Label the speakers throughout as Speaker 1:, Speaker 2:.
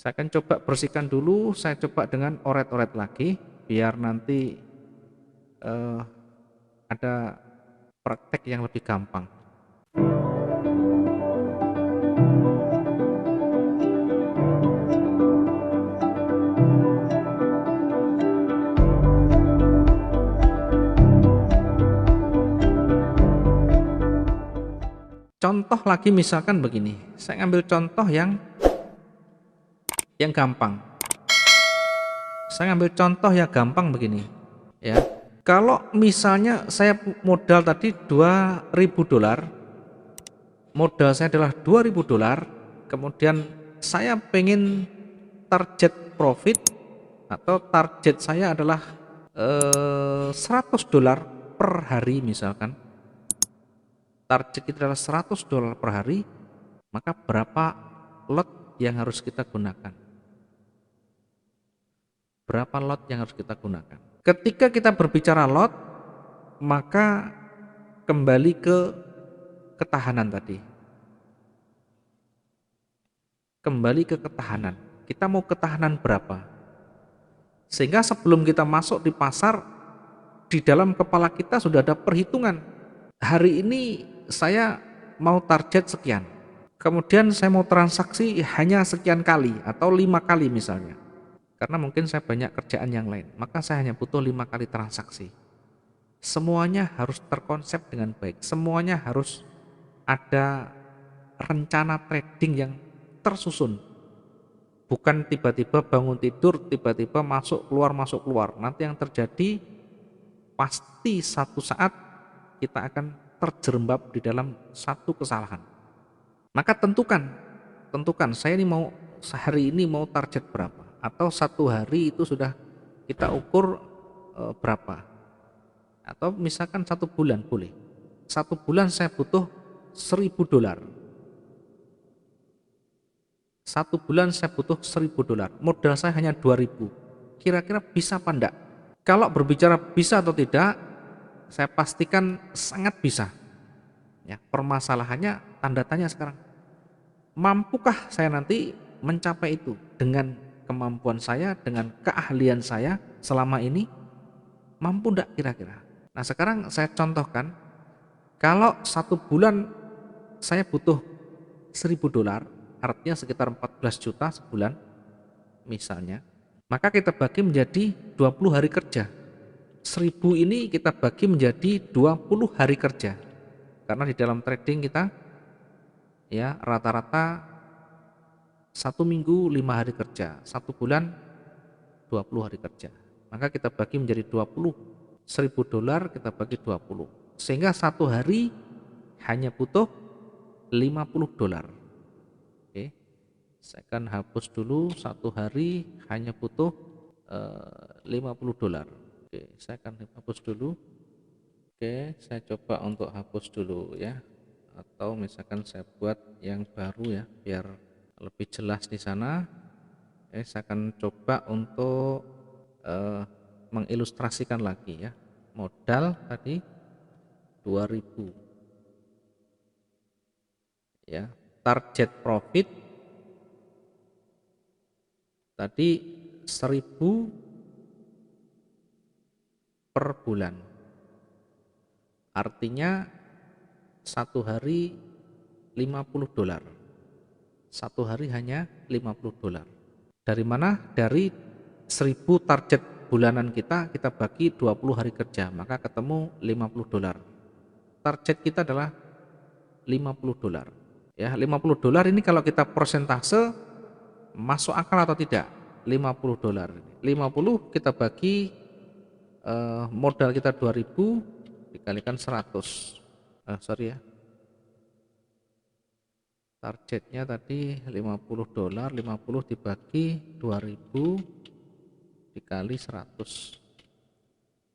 Speaker 1: Saya akan coba bersihkan dulu, saya coba dengan oret-oret lagi biar nanti ada praktek yang lebih gampang. Contoh lagi misalkan begini, saya ambil contoh yang gampang. Saya ambil contoh yang gampang begini, ya. Kalau misalnya saya modal tadi $2.000, modal saya adalah $2.000, kemudian saya pengen target profit atau target saya adalah $100 per hari misalkan. Target kita adalah $100 per hari, maka berapa lot yang harus kita gunakan? Berapa lot yang harus kita gunakan? Ketika kita berbicara lot, maka kembali ke ketahanan tadi. Kembali ke ketahanan. Kita mau ketahanan berapa? Sehingga sebelum kita masuk di pasar, di dalam kepala kita sudah ada perhitungan. Hari ini saya mau target sekian. Kemudian saya mau transaksi hanya sekian kali atau 5 kali misalnya. Karena mungkin saya banyak kerjaan yang lain, maka saya hanya butuh 5 kali transaksi. Semuanya harus terkonsep dengan baik. Semuanya harus ada rencana trading yang tersusun. Bukan tiba-tiba bangun tidur, tiba-tiba masuk keluar. Nanti yang terjadi pasti satu saat kita akan terjerembab di dalam satu kesalahan. Maka tentukan saya ini mau sehari ini mau target berapa, atau satu hari itu sudah kita ukur berapa, atau misalkan 1 bulan boleh. 1 bulan saya butuh $1.000. 1 bulan saya butuh $1.000. Modal saya hanya 2.000. Kira-kira bisa apa enggak? Kalau berbicara bisa atau tidak, saya pastikan sangat bisa. Ya, permasalahannya tanda tanya sekarang. Mampukah saya nanti mencapai itu dengan kemampuan saya, dengan keahlian saya selama ini? Mampu enggak kira-kira? Nah, sekarang saya contohkan, kalau 1 bulan saya butuh $1.000, artinya sekitar 14 juta sebulan misalnya, maka kita bagi menjadi 20 hari kerja. 1.000 ini kita bagi menjadi 20 hari kerja. Karena di dalam trading kita ya rata-rata 1 minggu 5 hari kerja, 1 bulan 20 hari kerja. Maka kita bagi menjadi 20, $1.000 kita bagi 20. Sehingga satu hari hanya butuh $50. Oke. Saya akan hapus dulu, satu hari hanya butuh $50. Oke, saya akan hapus dulu. Oke, saya coba untuk hapus dulu ya. Atau misalkan saya buat yang baru ya, biar lebih jelas di sana. Saya akan coba untuk mengilustrasikan lagi ya. Modal tadi 2.000 ya. Target profit tadi 1.000 per bulan. Artinya satu hari $50. Satu hari hanya $50. Dari mana? Dari 1.000 target bulanan kita bagi 20 hari kerja, maka ketemu $50. Target kita adalah $50. Ya, $50 ini kalau kita persentase masuk akal atau tidak? $50. 50 kita bagi modal kita 2.000 dikalikan 100. Sorry ya. Targetnya tadi $50, 50 dibagi 2.000 dikali 100.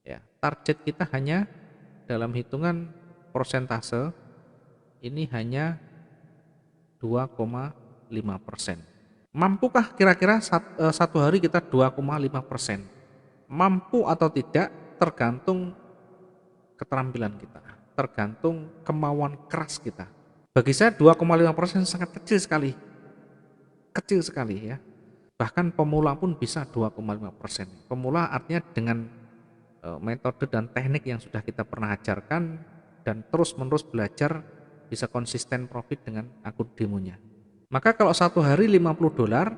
Speaker 1: Ya, target kita hanya dalam hitungan persentase ini hanya 2,5%. Mampukah kira-kira satu hari kita 2,5%? Mampu atau tidak tergantung keterampilan kita, tergantung kemauan keras kita. Bagi saya 2,5% sangat kecil sekali ya. Bahkan pemula pun bisa 2,5%. Pemula artinya dengan metode dan teknik yang sudah kita pernah ajarkan dan terus-menerus belajar bisa konsisten profit dengan akun demonya. Maka kalau satu hari 50 dolar,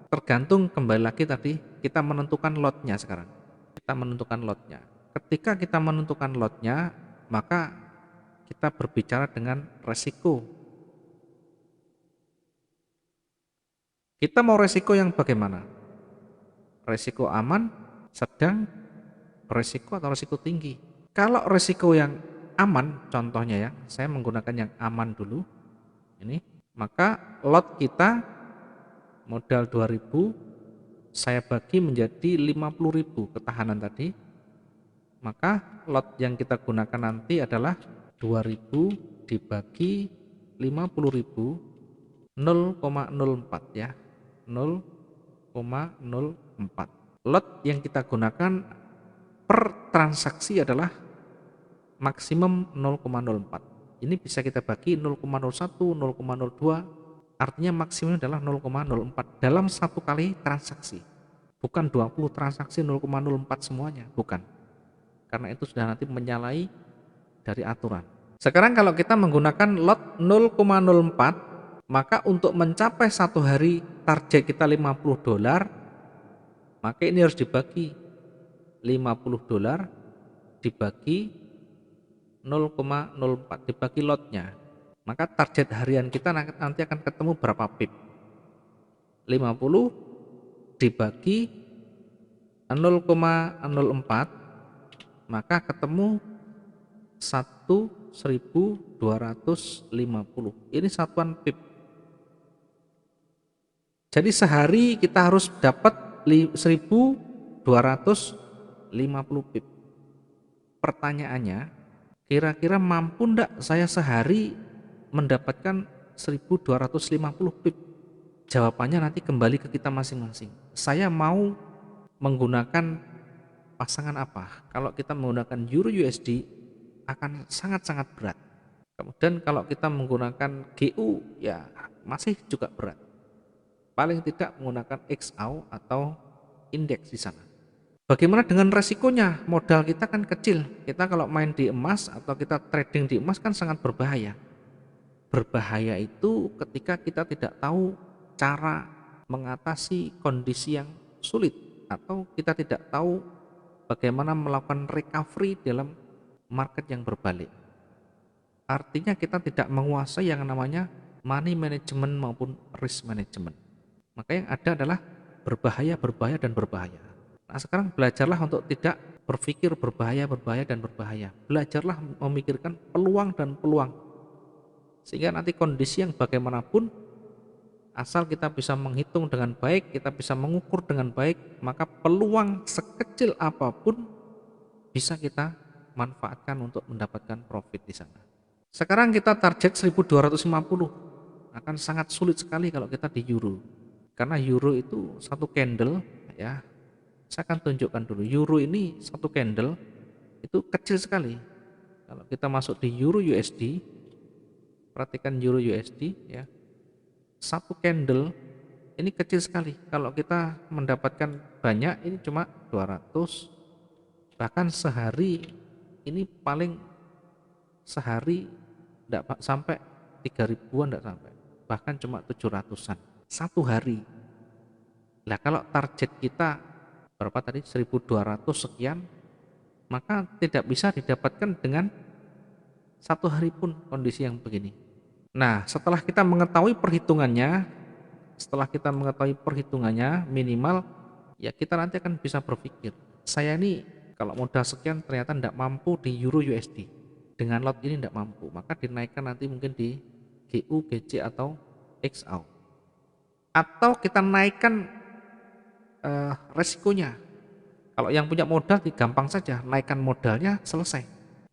Speaker 1: tergantung kembali lagi tadi kita menentukan lotnya sekarang. Kita menentukan lotnya. Ketika kita menentukan lotnya, maka kita berbicara dengan resiko. Kita mau resiko yang bagaimana? Resiko aman, sedang, resiko atau resiko tinggi. Kalau resiko yang aman, contohnya ya, saya menggunakan yang aman dulu. Ini, maka lot kita modal 2000 saya bagi menjadi 50.000 ketahanan tadi, maka lot yang kita gunakan nanti adalah 2000 dibagi 50.000, 0,04 ya, 0,04. Lot yang kita gunakan per transaksi adalah maksimum 0,04. Ini bisa kita bagi 0,01, 0,02, artinya maksimum adalah 0,04 dalam satu kali transaksi. Bukan 20 transaksi 0,04 semuanya, bukan. Karena itu sudah nanti menyalahi dari aturan. Sekarang kalau kita menggunakan lot 0,04, maka untuk mencapai satu hari target kita 50 dolar, maka ini harus dibagi 50 dolar dibagi 0,04 dibagi lotnya. Maka target harian kita nanti akan ketemu berapa pip. 50 dibagi 0,04 maka ketemu 1.250. Ini satuan pip. Jadi sehari kita harus dapat 1.250 pip. Pertanyaannya, kira-kira mampu enggak saya sehari mendapatkan 1.250 pip? Jawabannya nanti kembali ke kita masing-masing. Saya mau menggunakan pasangan apa? Kalau kita menggunakan Euro USD akan sangat-sangat berat. Kemudian kalau kita menggunakan GU ya masih juga berat. Paling tidak menggunakan XAU atau indeks di sana. Bagaimana dengan resikonya? Modal kita kan kecil. Kita kalau main di emas atau kita trading di emas kan sangat berbahaya. Berbahaya itu ketika kita tidak tahu cara mengatasi kondisi yang sulit atau kita tidak tahu bagaimana melakukan recovery dalam market yang berbalik. Artinya kita tidak menguasai yang namanya money management maupun risk management. Maka yang ada adalah berbahaya, berbahaya, dan berbahaya. Nah sekarang belajarlah untuk tidak berpikir berbahaya, berbahaya, dan berbahaya. Belajarlah memikirkan peluang dan peluang. Sehingga nanti kondisi yang bagaimanapun, asal kita bisa menghitung dengan baik, kita bisa mengukur dengan baik, maka peluang sekecil apapun bisa kita manfaatkan untuk mendapatkan profit di sana. Sekarang kita target 1.250, akan sangat sulit sekali kalau kita di euro. Karena euro itu satu candle ya. Saya akan tunjukkan dulu. Euro ini satu candle itu kecil sekali. Kalau kita masuk di Euro USD, perhatikan Euro USD ya. Satu candle ini kecil sekali. Kalau kita mendapatkan banyak ini cuma 200. Bahkan sehari ini paling sehari enggak sampai 3.000-an, enggak sampai. Bahkan cuma 700-an satu hari. Nah kalau target kita berapa tadi 1.200 sekian, maka tidak bisa didapatkan dengan satu hari pun kondisi yang begini. Nah setelah kita mengetahui perhitungannya, minimal ya kita nanti akan bisa berpikir, saya ini kalau modal sekian ternyata tidak mampu di Euro USD, dengan lot ini tidak mampu, maka dinaikkan nanti mungkin di GU, GC atau XAU, atau kita naikkan resikonya. Kalau yang punya modal gampang saja, naikkan modalnya selesai.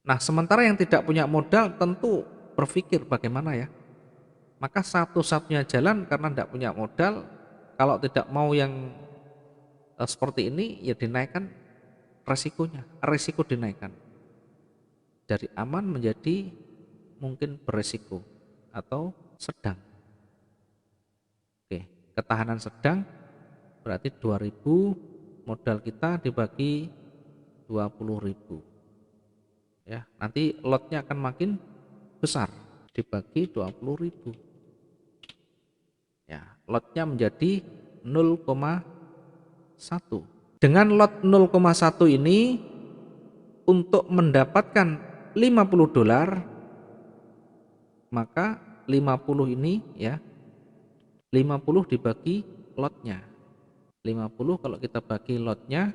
Speaker 1: Nah sementara yang tidak punya modal tentu berpikir bagaimana ya. Maka satu-satunya jalan karena tidak punya modal, kalau tidak mau yang seperti ini ya dinaikkan resikonya, resiko dinaikkan dari aman menjadi mungkin beresiko atau sedang. Oke, ketahanan sedang berarti 2.000 modal kita dibagi 20.000 ya, nanti lotnya akan makin besar dibagi 20.000 ya, lotnya menjadi 0,1. Dengan lot 0,1 ini untuk mendapatkan 50 dolar, maka 50 ini ya, 50 dibagi lotnya. 50 kalau kita bagi lotnya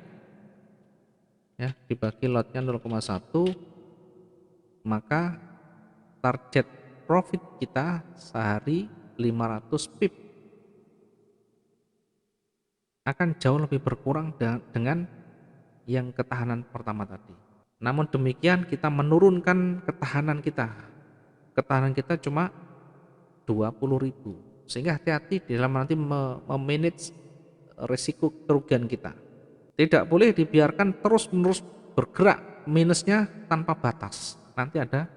Speaker 1: ya, dibagi lotnya 0,1, maka target profit kita sehari 500 pip, akan jauh lebih berkurang dengan yang ketahanan pertama tadi. Namun demikian kita menurunkan ketahanan kita. Ketahanan kita cuma 20.000. Sehingga hati-hati di dalam nanti memanage risiko kerugian kita. Tidak boleh dibiarkan terus-menerus bergerak minusnya tanpa batas. Nanti ada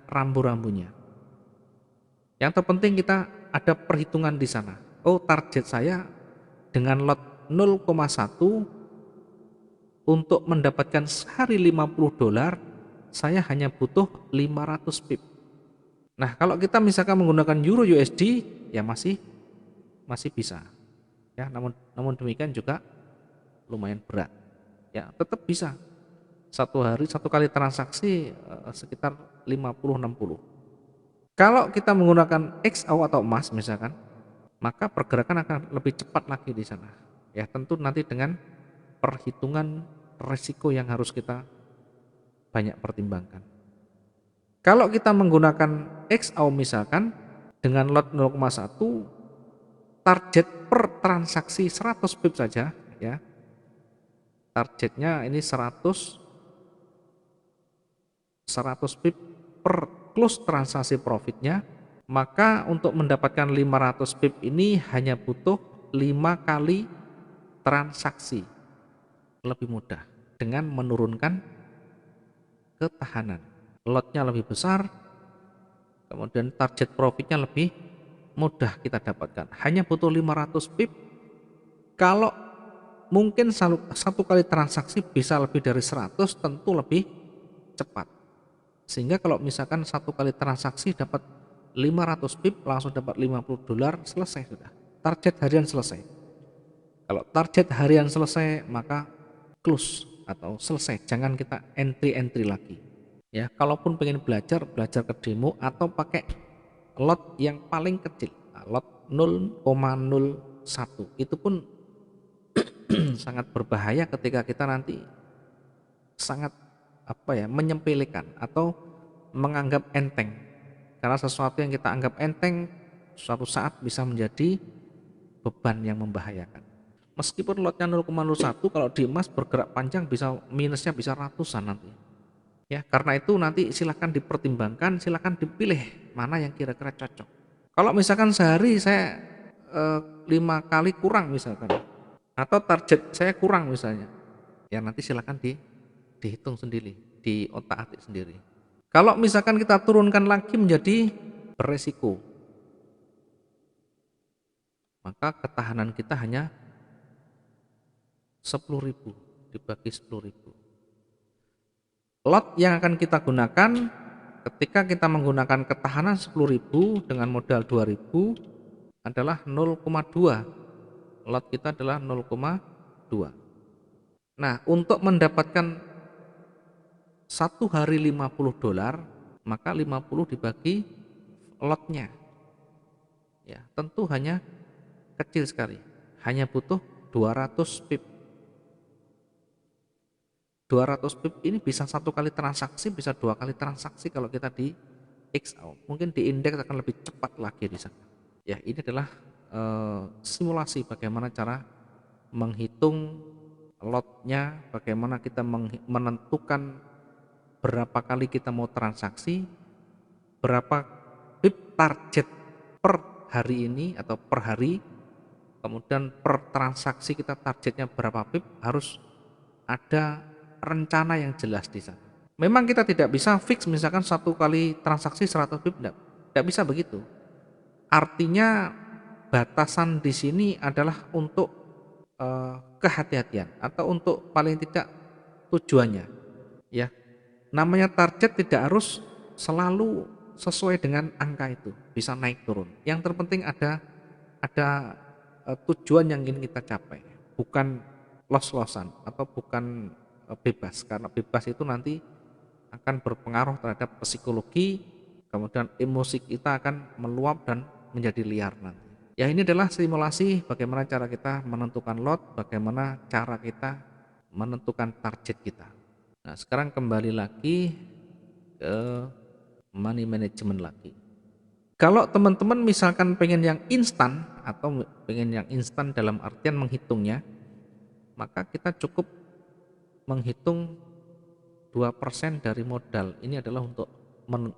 Speaker 1: rambu-rambunya. Yang terpenting kita ada perhitungan di sana. Oh, target saya dengan lot 0,1 untuk mendapatkan sehari 50 dolar, saya hanya butuh 500 pip. Nah, kalau kita misalkan menggunakan euro USD ya masih bisa. Ya, namun demikian juga lumayan berat. Ya, tetap bisa. Satu hari satu kali transaksi sekitar 50-60. Kalau kita menggunakan XAU atau emas misalkan, maka pergerakan akan lebih cepat lagi di sana. Ya, tentu nanti dengan perhitungan risiko yang harus kita banyak pertimbangkan. Kalau kita menggunakan XAU misalkan dengan lot 0,1, target per transaksi 100 pip saja ya. Targetnya ini 100 pip per close transaksi profitnya, maka untuk mendapatkan 500 pip ini hanya butuh 5 kali transaksi, lebih mudah dengan menurunkan ketahanan. Lotnya lebih besar, kemudian target profitnya lebih mudah kita dapatkan. Hanya butuh 500 pip. Kalau mungkin satu kali transaksi bisa lebih dari 100, tentu lebih cepat. Sehingga kalau misalkan satu kali transaksi dapat 500 pip, langsung dapat 50 dolar, selesai sudah. Target harian selesai. Kalau target harian selesai, maka close atau selesai. Jangan kita entry lagi. Ya, kalaupun pengen belajar ke demo atau pakai lot yang paling kecil, lot 0,01. Itu pun sangat berbahaya ketika kita nanti sangat menyempelekan atau menganggap enteng, karena sesuatu yang kita anggap enteng suatu saat bisa menjadi beban yang membahayakan. Meskipun lotnya 0,01, kalau di emas bergerak panjang bisa minusnya bisa ratusan nanti ya. Karena itu nanti silakan dipertimbangkan, silakan dipilih mana yang kira-kira cocok. Kalau misalkan sehari saya 5 kali kurang misalkan, atau target saya kurang misalnya, ya nanti silakan dihitung sendiri, di otak-atik sendiri. Kalau misalkan kita turunkan lagi menjadi beresiko, maka ketahanan kita hanya 10.000 dibagi 10.000. Lot yang akan kita gunakan ketika kita menggunakan ketahanan 10.000 dengan modal 2.000 adalah 0,2. Lot kita adalah 0,2. Nah, untuk mendapatkan satu hari 50 dolar, maka 50 dibagi lotnya. Ya, tentu hanya kecil sekali. Hanya butuh 200 pip. 200 pip ini bisa satu kali transaksi, bisa dua kali transaksi kalau kita di XAU. Mungkin di indeks akan lebih cepat lagi di sana. Ya, ini adalah simulasi bagaimana cara menghitung lotnya, bagaimana kita menentukan berapa kali kita mau transaksi, berapa pip target per hari ini atau per hari, kemudian per transaksi kita targetnya berapa pip, harus ada rencana yang jelas di sana. Memang kita tidak bisa fix misalkan satu kali transaksi 100 pip, tidak bisa begitu. Artinya batasan di sini adalah untuk kehati-hatian atau untuk paling tidak tujuannya, ya. Namanya target tidak harus selalu sesuai dengan angka itu, bisa naik turun. Yang terpenting ada tujuan yang ingin kita capai, bukan los-losan atau bukan bebas. Karena bebas itu nanti akan berpengaruh terhadap psikologi, kemudian emosi kita akan meluap dan menjadi liar nanti. Ya, ini adalah simulasi bagaimana cara kita menentukan lot, bagaimana cara kita menentukan target kita. Nah, sekarang kembali lagi ke money management lagi. Kalau teman-teman misalkan pengen yang instan atau pengen yang instan dalam artian menghitungnya, maka kita cukup menghitung 2% dari modal. Ini adalah untuk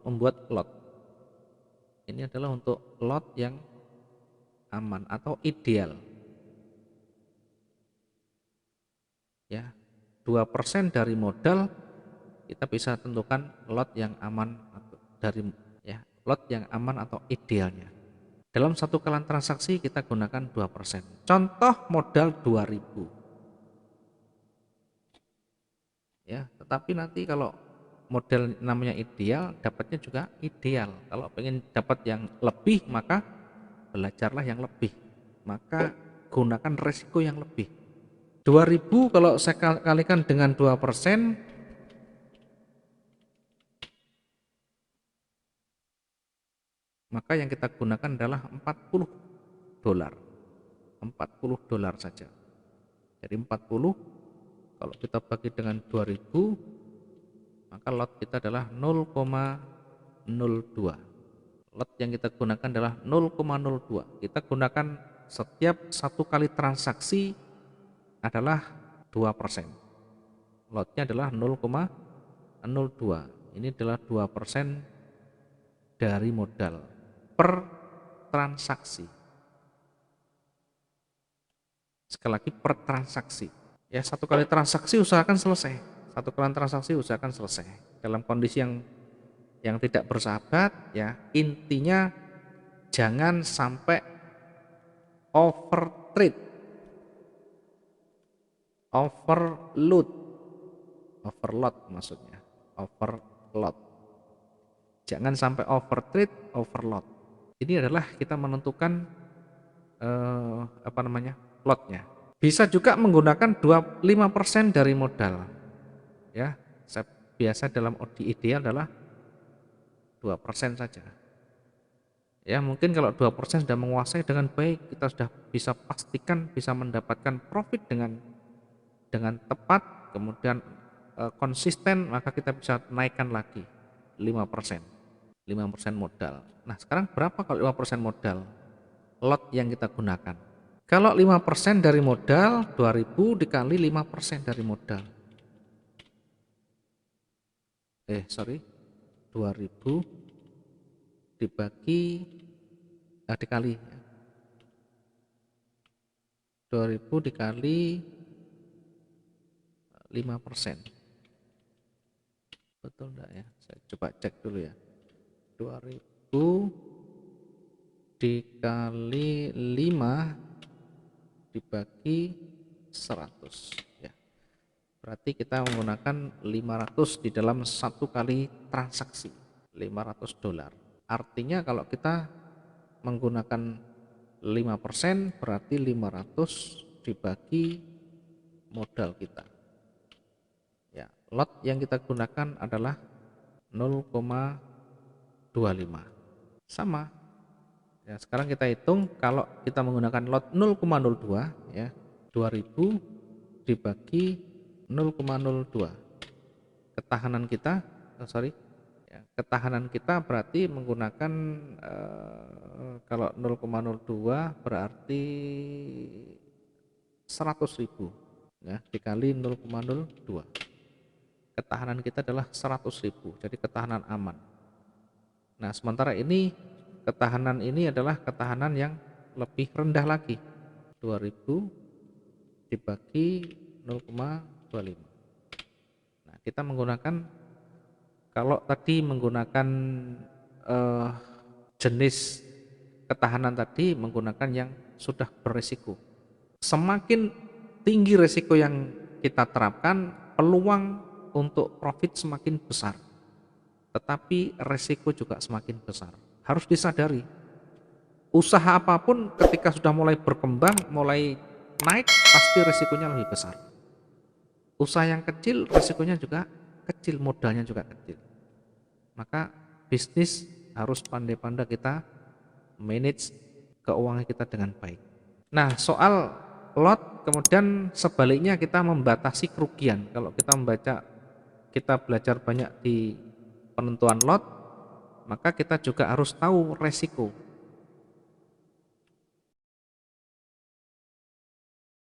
Speaker 1: membuat lot. Ini adalah untuk lot yang aman atau ideal. Ya, 2% dari modal kita bisa tentukan lot yang aman atau dari lot yang aman atau idealnya. Dalam satu kali transaksi kita gunakan 2%. Contoh modal 2000. Ya, tetapi nanti kalau model namanya ideal, dapatnya juga ideal. Kalau pengen dapat yang lebih, maka belajarlah yang lebih. Maka gunakan resiko yang lebih. 2000 kalau saya kalikan dengan 2%, maka yang kita gunakan adalah 40 dolar. 40 dolar saja. Jadi 40 kalau kita bagi dengan 2000, maka lot kita adalah 0,02. Lot yang kita gunakan adalah 0,02. Kita gunakan setiap satu kali transaksi adalah 2%. Lotnya adalah 0,02. Ini adalah 2% dari modal per transaksi. Sekali lagi per transaksi. Ya, satu kali transaksi usahakan selesai. Satu kali transaksi usahakan selesai. Dalam kondisi yang tidak bersahabat, ya, intinya jangan sampai overtrade, overload, overload maksudnya, overload. Jangan sampai overtrade, overload. Ini adalah kita menentukan lotnya. Bisa juga menggunakan 5% dari modal. Ya, saya biasa dalam OD ideal adalah 2% saja. Ya, mungkin kalau 2% sudah menguasai dengan baik, kita sudah bisa pastikan bisa mendapatkan profit dengan tepat, kemudian konsisten, maka kita bisa naikkan lagi 5%. 5% modal. Nah, sekarang berapa kalau 5% modal? Lot yang kita gunakan. Kalau 5% dari modal 2000 dikali 5% dari modal. 2000 dikali 2000 dikali 5%. Betul enggak ya? Saya coba cek dulu ya. 2000 dikali 5 dibagi 100 ya. Berarti kita menggunakan 500 di dalam satu kali transaksi, 500 dolar. Artinya kalau kita menggunakan 5% berarti 500 dibagi modal kita. Ya, lot yang kita gunakan adalah 0,25. Sama. Ya, sekarang kita hitung kalau kita menggunakan lot 0,02 ya, 2000 dibagi 0,02. Ketahanan kita ketahanan kita berarti menggunakan kalau 0,02 berarti 100.000 ya, dikali 0,02. Ketahanan kita adalah 100.000, jadi ketahanan aman. Nah, sementara ini ketahanan ini adalah ketahanan yang lebih rendah lagi, 2000 dibagi 0,25. Nah, kita menggunakan, kalau tadi menggunakan jenis ketahanan tadi menggunakan yang sudah beresiko. Semakin tinggi resiko yang kita terapkan, peluang untuk profit semakin besar, tetapi resiko juga semakin besar. Harus disadari, usaha apapun ketika sudah mulai berkembang, mulai naik, pasti resikonya lebih besar. Usaha yang kecil, resikonya juga kecil, modalnya juga kecil. Maka bisnis harus pandai-pandai kita manage keuangan kita dengan baik. Nah, soal lot, kemudian sebaliknya kita membatasi kerugian. Kalau kita belajar banyak di penentuan lot, maka kita juga harus tahu resiko.